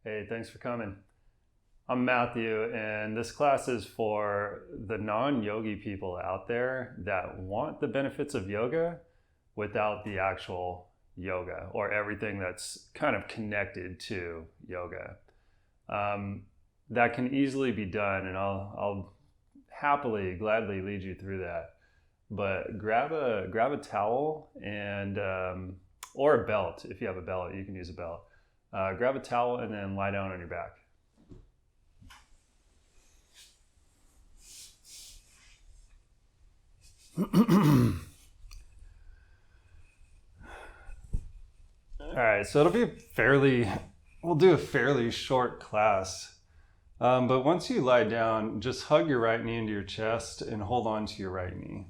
Hey, thanks for coming. I'm Matthew, and this class is for the non-yogi people out there that want the benefits of yoga without the actual yoga or everything that's kind of connected to yoga. That can easily be done, and I'll happily, gladly lead you through that. But grab a towel and or a belt. If you have a belt, you can use a belt. Grab a towel and then lie down on your back. All right, so we'll do a fairly short class. But once you lie down, just hug your right knee into your chest and hold on to your right knee.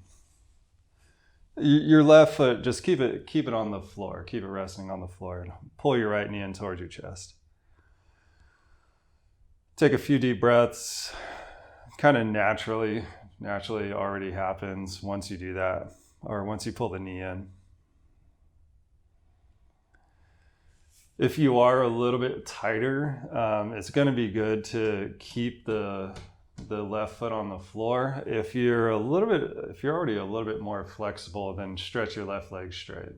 Your left foot, just keep it on the floor. Keep it resting on the floor. And pull your right knee in towards your chest. Take a few deep breaths. Kind of naturally already happens once you do that, or once you pull the knee in. If you are a little bit tighter, it's going to be good to keep the left foot on the floor. If you're already a little bit more flexible, then stretch your left leg straight.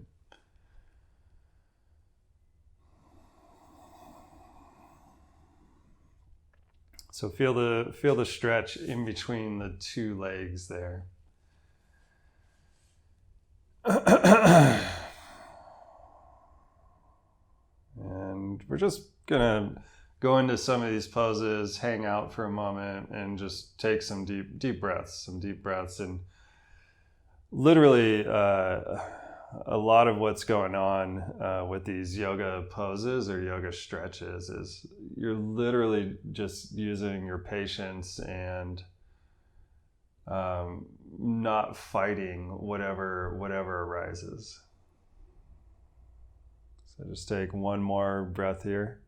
So feel the stretch in between the two legs there. And we're just gonna go into some of these poses, hang out for a moment, and just take some deep breaths, and literally a lot of what's going on with these yoga poses or yoga stretches is you're literally just using your patience and not fighting whatever arises. So just take one more breath here.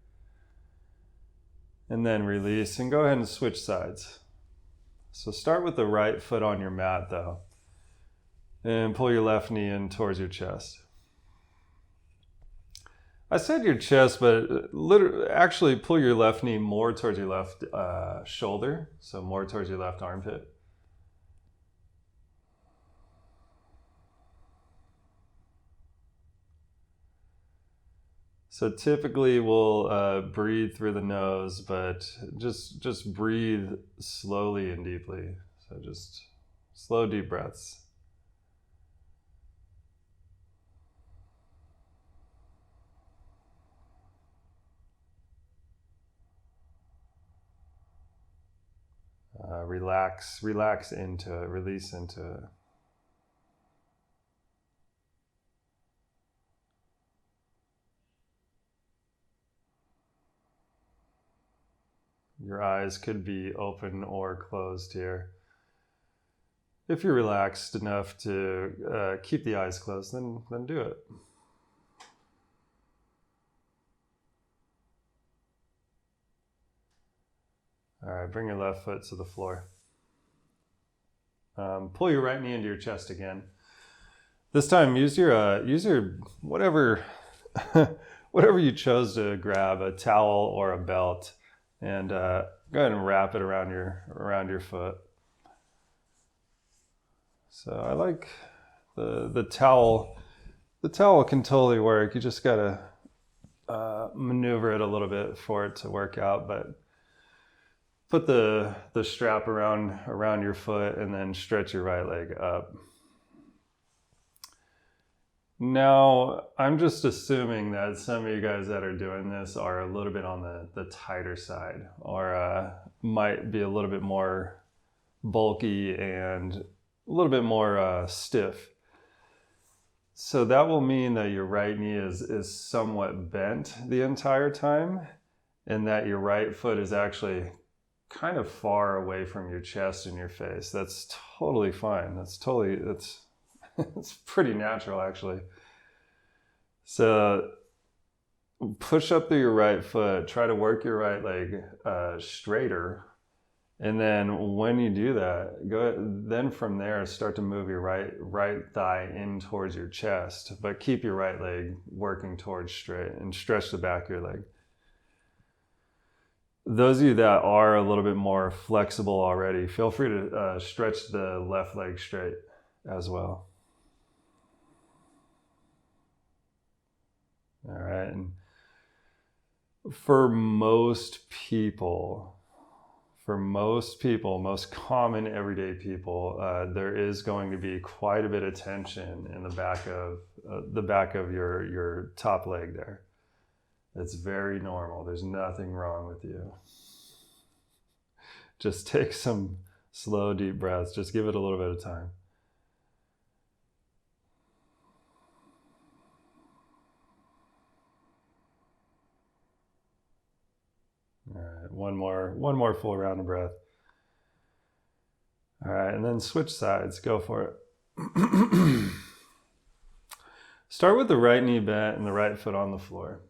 And then release, and go ahead and switch sides. So start with the right foot on your mat though. And pull your left knee in towards your chest. I said your chest, but actually pull your left knee more towards your left shoulder. So more towards your left armpit. So typically we'll breathe through the nose, but just breathe slowly and deeply. So just slow, deep breaths. Relax into it, release into it. Your eyes could be open or closed here. If you're relaxed enough to keep the eyes closed, then do it. All right, bring your left foot to the floor. Pull your right knee into your chest again. This time, use your whatever you chose to grab, a towel or a belt. And go ahead and wrap it around your foot. So I like the towel. The towel can totally work. You just gotta maneuver it a little bit for it to work out. But put the strap around your foot and then stretch your right leg up. Now, I'm just assuming that some of you guys that are doing this are a little bit on the tighter side, or might be a little bit more bulky and a little bit more stiff. So that will mean that your right knee is somewhat bent the entire time, and that your right foot is actually kind of far away from your chest and your face. That's totally fine. It's pretty natural, actually. So push up through your right foot, try to work your right leg straighter. And then when you do that, then from there, start to move your right thigh in towards your chest, but keep your right leg working towards straight and stretch the back of your leg. Those of you that are a little bit more flexible already, feel free to stretch the left leg straight as well. All right. And for most people, most common everyday people, there is going to be quite a bit of tension in the back of your top leg there. It's very normal. There's nothing wrong with you. Just take some slow, deep breaths. Just give it a little bit of time. All right, one more full round of breath. All right, and then switch sides. Go for it. Start with the right knee bent and the right foot on the floor.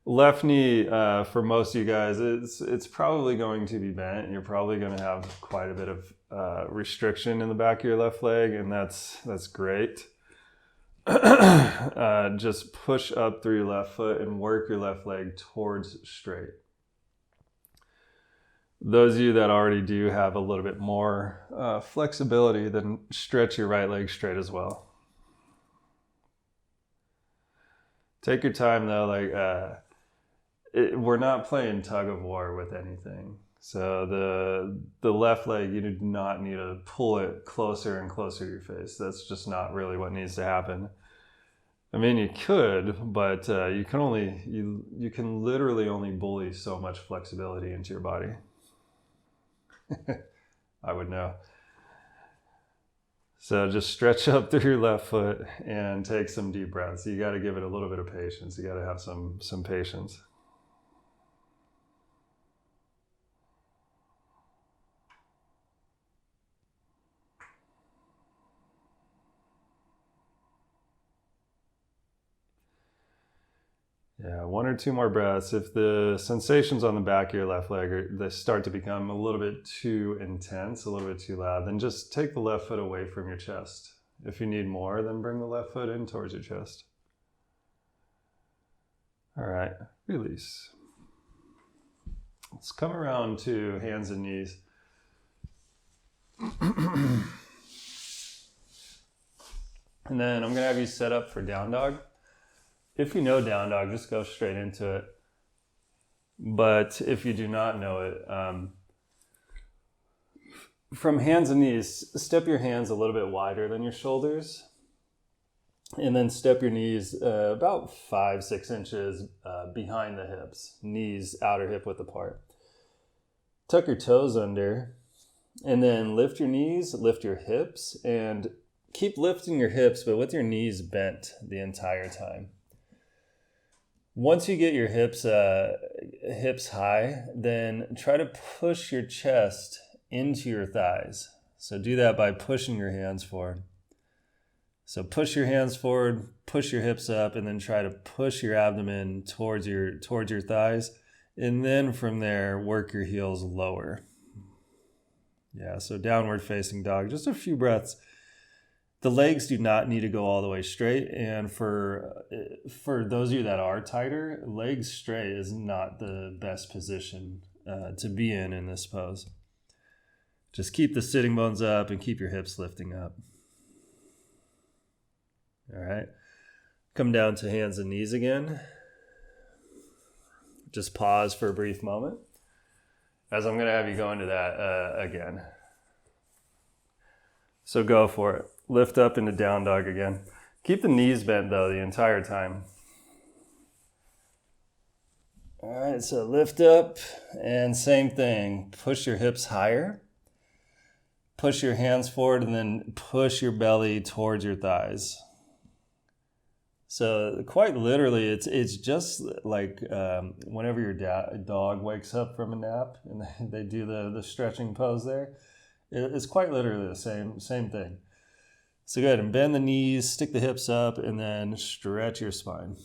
Left knee, for most of you guys, it's probably going to be bent. You're probably going to have quite a bit of restriction in the back of your left leg, and that's great. Just push up through your left foot and work your left leg towards straight. Those of you that already do have a little bit more flexibility, then stretch your right leg straight as well. Take your time though, we're not playing tug of war with anything. So the left leg, you do not need to pull it closer and closer to your face. That's just not really what needs to happen. I mean, you could, but you can literally only bully so much flexibility into your body. I would know. So just stretch up through your left foot and take some deep breaths. You got to give it a little bit of patience. You got to have some patience. Yeah, one or two more breaths. If the sensations on the back of your left leg they start to become a little bit too intense, a little bit too loud, then just take the left foot away from your chest. If you need more, then bring the left foot in towards your chest. All right, release. Let's come around to hands and knees. And then I'm gonna have you set up for down dog. If you know down dog, just go straight into it. But if you do not know it, from hands and knees, step your hands a little bit wider than your shoulders. And then step your knees about 5-6 inches behind the hips. Knees outer hip width apart. Tuck your toes under. And then lift your knees, lift your hips. And keep lifting your hips, but with your knees bent the entire time. Once you get your hips high, then try to push your chest into your thighs. So do that by pushing your hands forward. So push your hands forward, push your hips up, and then try to push your abdomen towards your thighs. And then from there, work your heels lower. Yeah, so downward facing dog. Just a few breaths. The legs do not need to go all the way straight, and for those of you that are tighter, legs straight is not the best position to be in this pose. Just keep the sitting bones up and keep your hips lifting up. All right, come down to hands and knees again. Just pause for a brief moment as I'm going to have you go into that again. So go for it. Lift up into down dog again. Keep the knees bent though the entire time. All right, so lift up and same thing. Push your hips higher. Push your hands forward and then push your belly towards your thighs. So quite literally, it's just like whenever your dog wakes up from a nap and they do the stretching pose there. It's quite literally the same thing. So go ahead and bend the knees, stick the hips up, and then stretch your spine.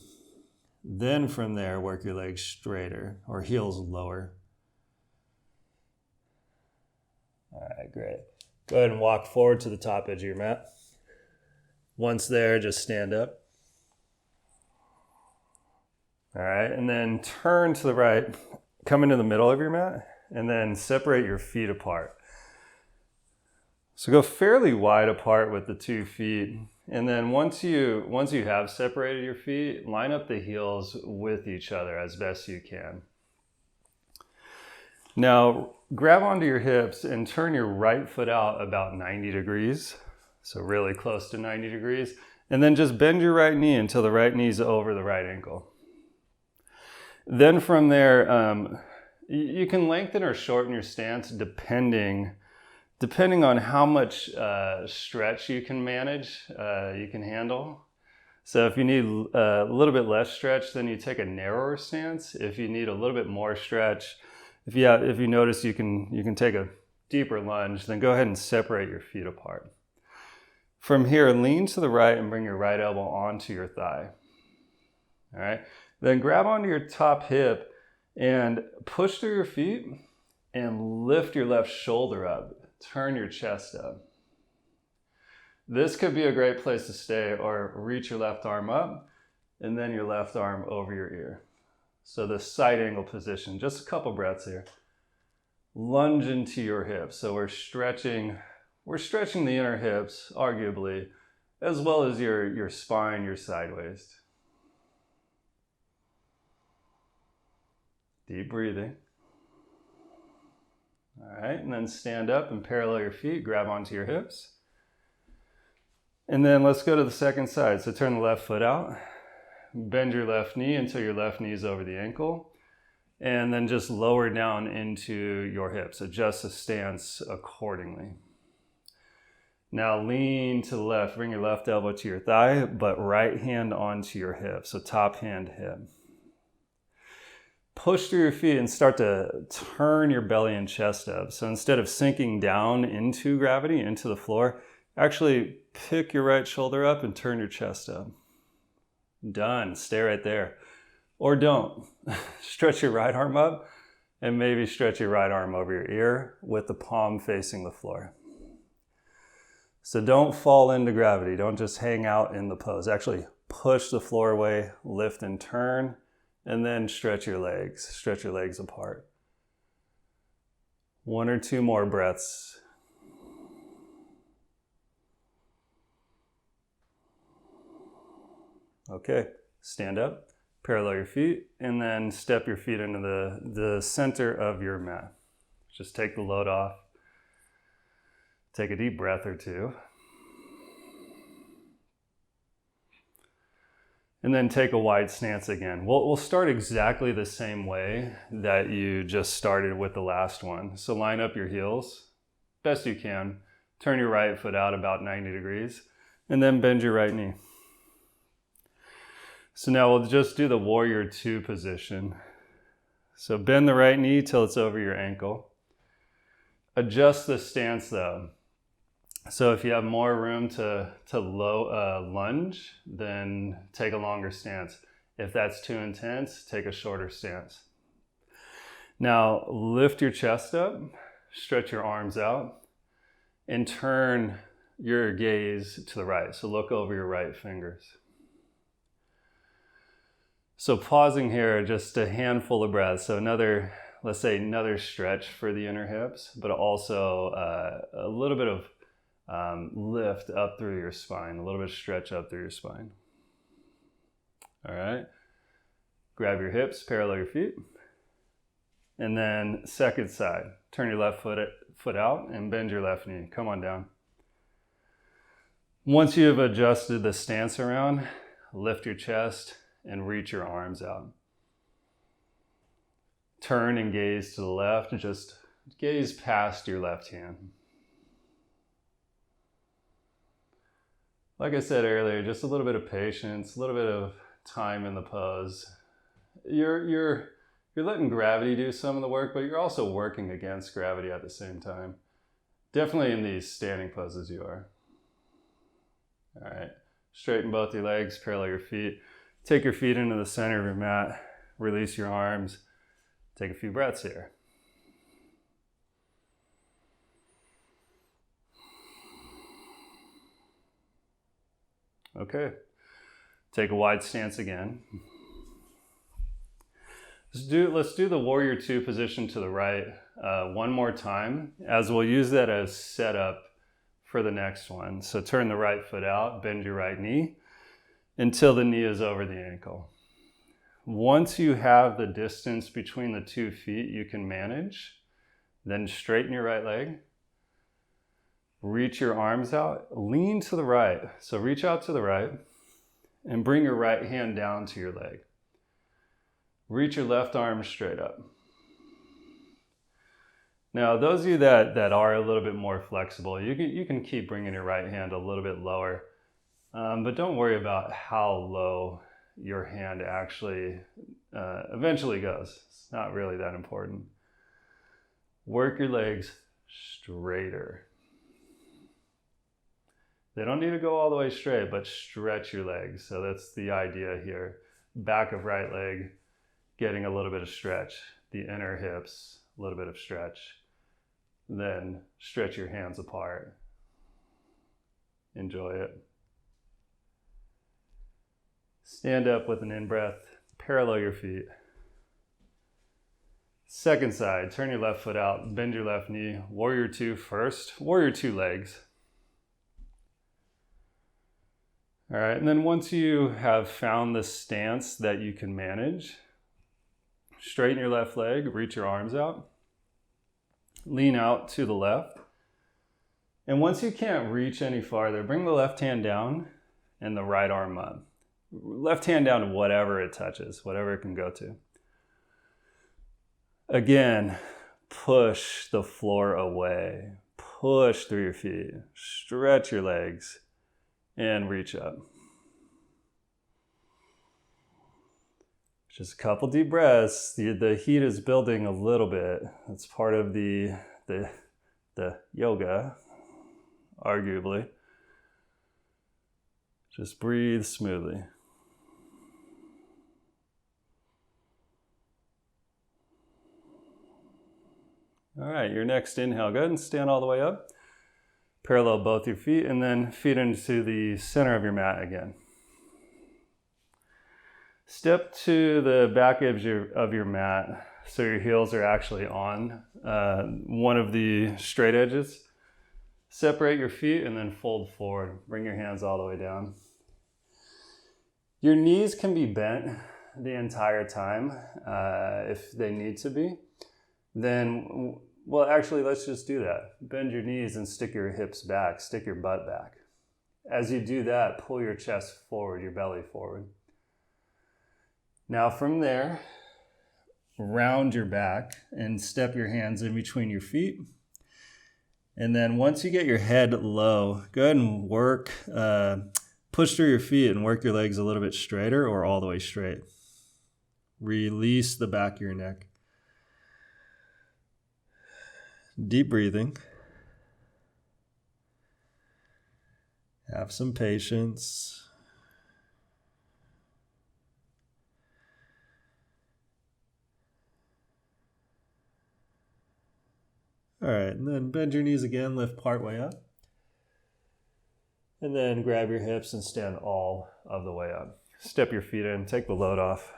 Then from there, work your legs straighter or heels lower. All right, great. Go ahead and walk forward to the top edge of your mat. Once there, just stand up. All right, and then turn to the right, come into the middle of your mat, and then separate your feet apart. So go fairly wide apart with the 2 feet. And then once you have separated your feet, line up the heels with each other as best you can. Now grab onto your hips and turn your right foot out about 90 degrees. So really close to 90 degrees. And then just bend your right knee until the right knee is over the right ankle. Then from there, you can lengthen or shorten your stance depending on how much stretch you can manage, you can handle. So if you need a little bit less stretch, then you take a narrower stance. If you need a little bit more stretch, if you notice you can take a deeper lunge, then go ahead and separate your feet apart. From here, lean to the right and bring your right elbow onto your thigh. All right. Then grab onto your top hip and push through your feet and lift your left shoulder up. Turn your chest up. This could be a great place to stay, or reach your left arm up and then your left arm over your ear. So the side angle position, just a couple breaths here. Lunge into your hips. So we're stretching the inner hips, arguably, as well as your spine, your side waist. Deep breathing. All right, and then stand up and parallel your feet, grab onto your hips. And then let's go to the second side. So turn the left foot out, bend your left knee until your left knee is over the ankle, and then just lower down into your hips. Adjust the stance accordingly. Now lean to the left, bring your left elbow to your thigh, but right hand onto your hip. So top hand hip. Push through your feet and start to turn your belly and chest up. So instead of sinking down into gravity, into the floor, actually pick your right shoulder up and turn your chest up. Done. Stay right there. Or don't. Stretch your right arm up and maybe stretch your right arm over your ear with the palm facing the floor. So don't fall into gravity. Don't just hang out in the pose. Actually push the floor away, lift and turn. And then stretch your legs apart. 1 or 2 more breaths. Okay, stand up, parallel your feet, and then step your feet into the center of your mat. Just take the load off. Take a deep breath or 2. And then take a wide stance again. We'll start exactly the same way that you just started with the last one. So line up your heels, best you can. Turn your right foot out about 90 degrees, and then bend your right knee. So now we'll just do the warrior 2 position. So bend the right knee till it's over your ankle. Adjust the stance though. So if you have more room to lunge, then take a longer stance. If that's too intense, take a shorter stance. Now lift your chest up, stretch your arms out, and turn your gaze to the right. So look over your right fingers. So pausing here, just a handful of breaths. So let's say another stretch for the inner hips, but also a little bit of lift up through your spine, a little bit of stretch up through your spine. All right. Grab your hips, parallel your feet. And then second side, turn your left foot out and bend your left knee. Come on down. Once you have adjusted the stance around, lift your chest and reach your arms out. Turn and gaze to the left, just gaze past your left hand. Like I said earlier, just a little bit of patience, a little bit of time in the pose. You're letting gravity do some of the work, but you're also working against gravity at the same time. Definitely in these standing poses you are. All right, straighten both your legs, parallel your feet. Take your feet into the center of your mat, release your arms. Take a few breaths here. Okay, take a wide stance again. Let's do the warrior two position to the right one more time, as we'll use that as setup for the next one. So turn the right foot out, bend your right knee until the knee is over the ankle. Once you have the distance between the 2 feet you can manage, then straighten your right leg. Reach your arms out, lean to the right. So reach out to the right and bring your right hand down to your leg. Reach your left arm straight up. Now, those of you that are a little bit more flexible, you can keep bringing your right hand a little bit lower, but don't worry about how low your hand actually eventually goes. It's not really that important. Work your legs straighter. They don't need to go all the way straight, but stretch your legs. So that's the idea here. Back of right leg, getting a little bit of stretch. The inner hips, a little bit of stretch. Then stretch your hands apart. Enjoy it. Stand up with an in-breath. Parallel your feet. Second side, turn your left foot out, bend your left knee. Warrior two first. Warrior two legs. All right, and then once you have found the stance that you can manage, straighten your left leg, reach your arms out, lean out to the left. And once you can't reach any farther, bring the left hand down and the right arm up. Left hand down to whatever it touches, whatever it can go to. Again, push the floor away. Push through your feet. Stretch your legs and reach up. Just a couple deep breaths. The heat is building a little bit. That's part of the yoga, arguably. Just breathe smoothly. All right, your next inhale, go ahead and stand all the way up. Parallel both your feet and then feet into the center of your mat again. Step to the back edge of your mat so your heels are actually on one of the straight edges. Separate your feet and then fold forward. Bring your hands all the way down. Your knees can be bent the entire time if they need to be. Then, well, actually, let's just do that. Bend your knees and stick your hips back, stick your butt back. As you do that, pull your chest forward, your belly forward. Now from there, round your back and step your hands in between your feet. And then once you get your head low, go ahead and work, push through your feet and work your legs a little bit straighter or all the way straight. Release the back of your neck. Deep breathing. Have some patience. All right, and then bend your knees again, lift part way up. And then grab your hips and stand all of the way up. Step your feet in, take the load off.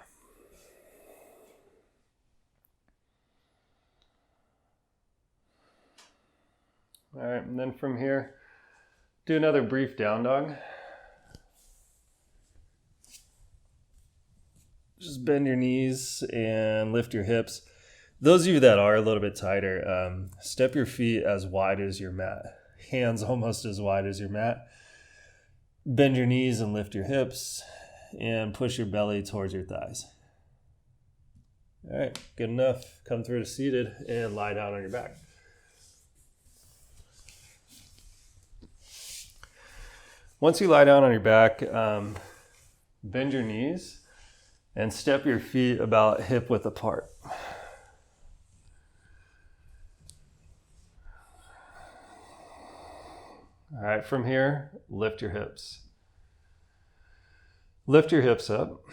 All right, and then from here, do another brief down dog. Just bend your knees and lift your hips. Those of you that are a little bit tighter, step your feet as wide as your mat. Hands almost as wide as your mat. Bend your knees and lift your hips and push your belly towards your thighs. All right, good enough. Come through to seated and lie down on your back. Once you lie down on your back, bend your knees and step your feet about hip width apart. All right, from here, lift your hips. Lift your hips up.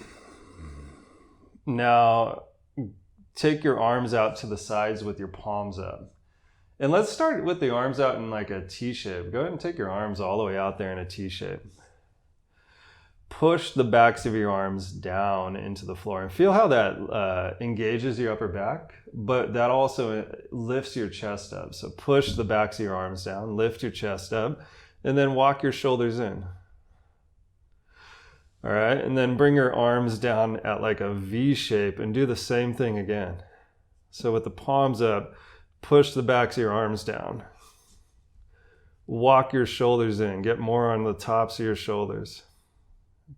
Now, take your arms out to the sides with your palms up. And let's start with the arms out in like a T shape. Go ahead and take your arms all the way out there in a T shape. push the backs of your arms down into the floor, and feel how that engages your upper back, but that also lifts your chest up. So push the backs of your arms down, lift your chest up, and then walk your shoulders in. All right, and then bring your arms down at like a V shape and do the same thing again. So with the palms up, push the backs of your arms down. Walk your shoulders in, get more on the tops of your shoulders.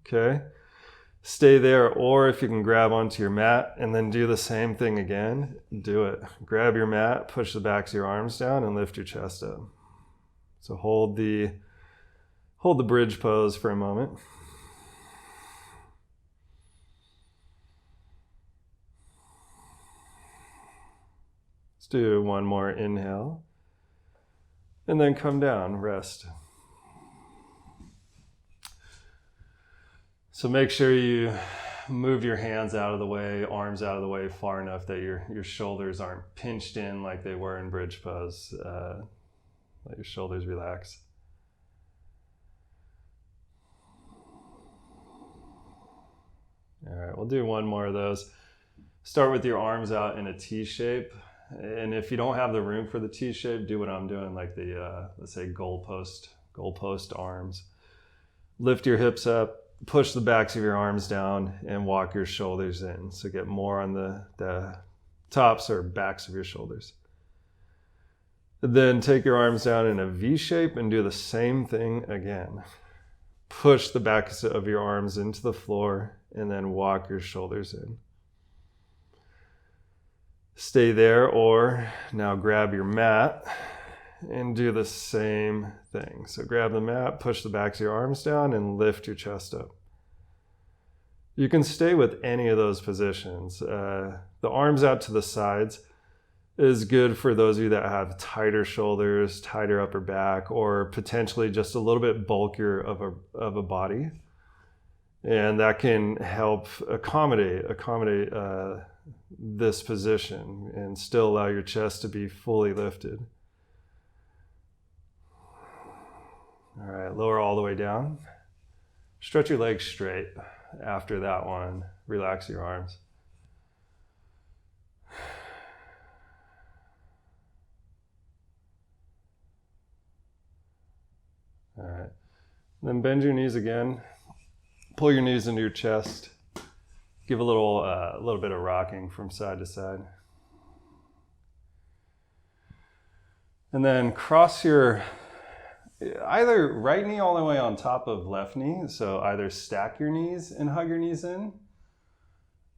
Okay, stay there, or if you can grab onto your mat and then do the same thing again, do it. Grab your mat, push the backs of your arms down and lift your chest up. So hold the bridge pose for a moment. Let's do one more inhale. And then come down, rest. So make sure you move your hands out of the way, arms out of the way far enough that your shoulders aren't pinched in like they were in bridge pose. Let your shoulders relax. All right, we'll do one more of those. Start with your arms out in a T shape. And if you don't have the room for the T shape, do what I'm doing, like the, let's say goalpost arms. Lift your hips up, push the backs of your arms down, and walk your shoulders in. So get more on the tops or backs of your shoulders. Then take your arms down in a V shape and do the same thing again. Push the backs of your arms into the floor and then walk your shoulders in. Stay there, or now grab your mat and do the same thing. So grab the mat, push the backs of your arms down, and lift your chest up. You can stay with any of those positions. The arms out to the sides is good for those of you that have tighter shoulders, tighter upper back, or potentially just a little bit bulkier of a body. And that can help accommodate this position and still allow your chest to be fully lifted. All right, lower all the way down. Stretch your legs straight. After that one, relax your arms. All right, then bend your knees again. Pull your knees into your chest. Give a little bit of rocking from side to side. And then cross your either right knee all the way on top of left knee. So either stack your knees and hug your knees in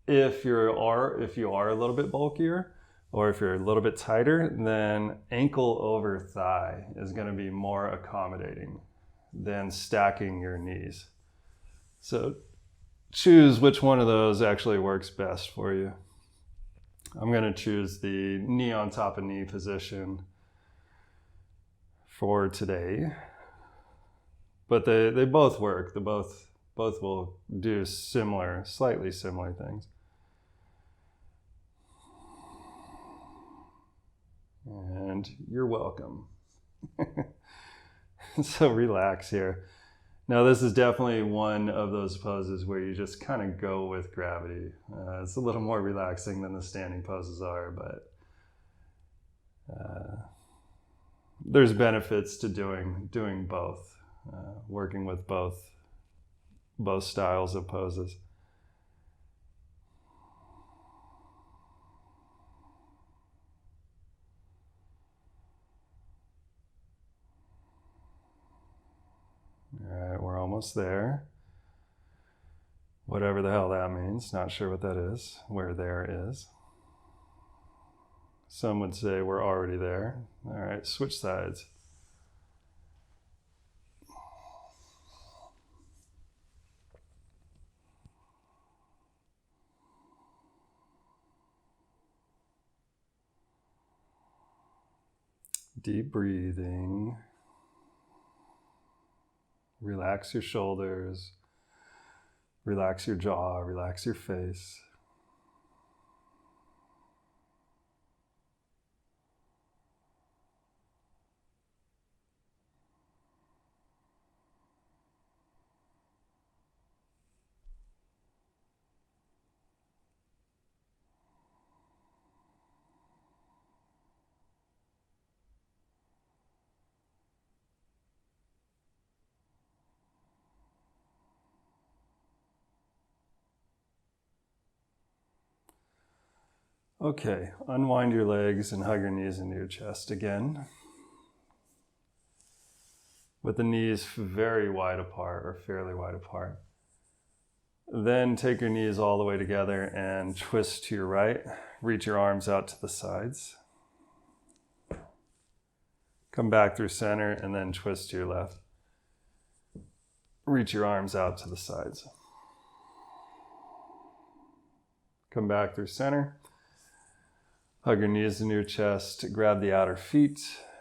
if you are a little bit bulkier, or if you're a little bit tighter, then ankle over thigh is going to be more accommodating than stacking your knees. So choose which one of those actually works best for you. I'm going to choose the knee on top of knee position for today, but they both work. They both will do slightly similar things. And you're welcome. So relax here. Now this is definitely one of those poses where you just kind of go with gravity. It's a little more relaxing than the standing poses are, but there's benefits to doing both, working with both styles of poses. All right, we're almost there. Whatever the hell that means, not sure what that is, where there is. Some would say we're already there. All right, switch sides. Deep breathing. Relax your shoulders. Relax your jaw. Relax your face. Okay, unwind your legs and hug your knees into your chest again. With the knees very wide apart or fairly wide apart. Then take your knees all the way together and twist to your right. Reach your arms out to the sides. Come back through center and then twist to your left. Reach your arms out to the sides. Come back through center. Hug your knees into your chest. Grab the outer feet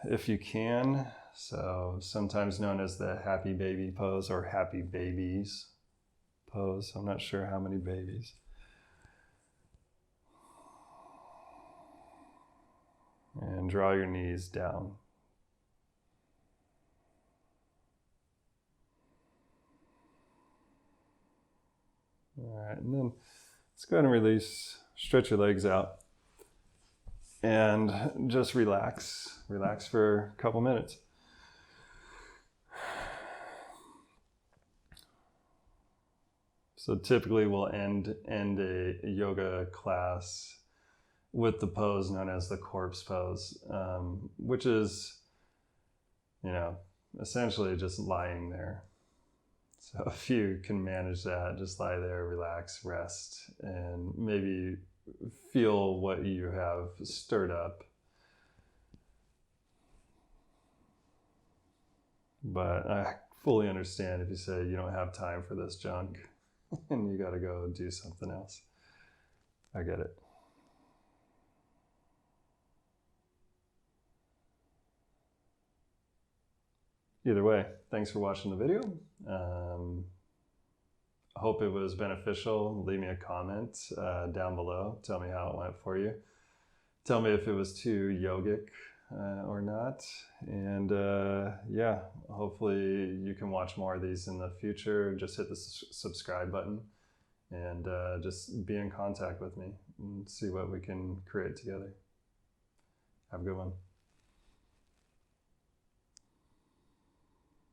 if you can. So sometimes known as the happy baby pose or happy babies pose. I'm not sure how many babies. And draw your knees down. All right, and then let's go ahead and release, stretch your legs out, and just relax. Relax for a couple minutes. So typically we'll end a yoga class with the pose known as the corpse pose, which is, essentially just lying there. So if you can manage that, just lie there, relax, rest, and maybe feel what you have stirred up. But I fully understand if you say you don't have time for this junk and you got to go do something else. I get it. Either way, thanks for watching the video. I hope it was beneficial. Leave me a comment down below. Tell me how it went for you. Tell me if it was too yogic or not. And yeah, hopefully you can watch more of these in the future. Just hit the subscribe button and just be in contact with me and see what we can create together. Have a good one.